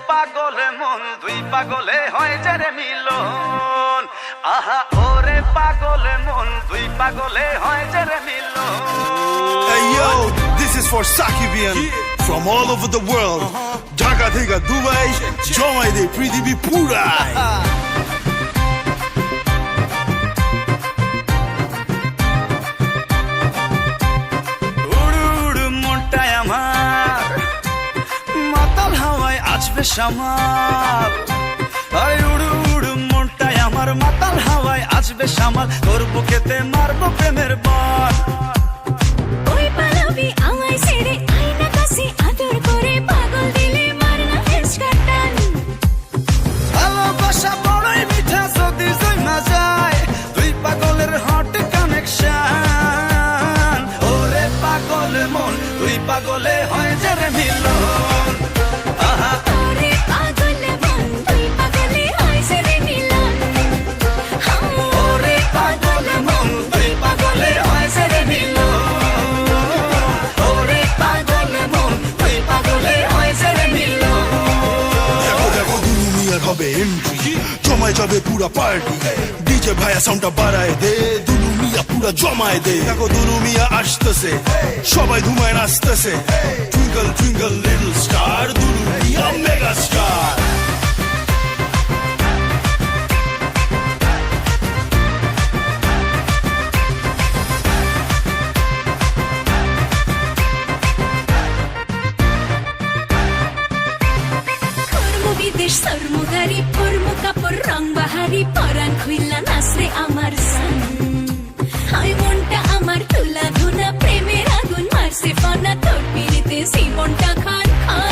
পাগলে মন দুই পাগলে হয় যারে মিলন আহা ওরে পাগলে মন দুই পাগলে হয় যারে মিলন Hey yo, this is for Sakibian from all over the world. Dhaka theka Dubai, jomai de prithibi purai. সামাল আরে উড়ু উড়ু মনটাই আমার মাতাল হাওয়ায় আসবে সামাল তোর বুকেতে মারবো প্রেমের বান ওই পালাবি আমায় ছেড়ে আয়না কাছে আদর করে পাগল দিলে মারনা হেসকাটান ভালোবাসা বড়ই মিঠা যদি জমা যায় দুই পাগলের হট কানেকশন ওরে পাগল মন দুই পাগলে হয় যারে মিলন আহা হবে এন্ট্রি জমায় যাবে পুরা পার্টি ডিজে ভাইয়া সাউন্ডটা বাড়ায় দে দুলু মিয়া পুরা জমায় দে দেখো দুলু মিয়া আসতেছে সবাই ধুমায় নাচতেছে twinkle twinkle little star Dulu Mia mega star সরমুগারি পরমু কাপড় রং বাহারি পরান খুইলা নাচরে আমার সান হাই মনটা আমার তুলা ধুনা প্রেমের আগুন মারছে ফনা তোর পিড়িতে জীবনটা খান খান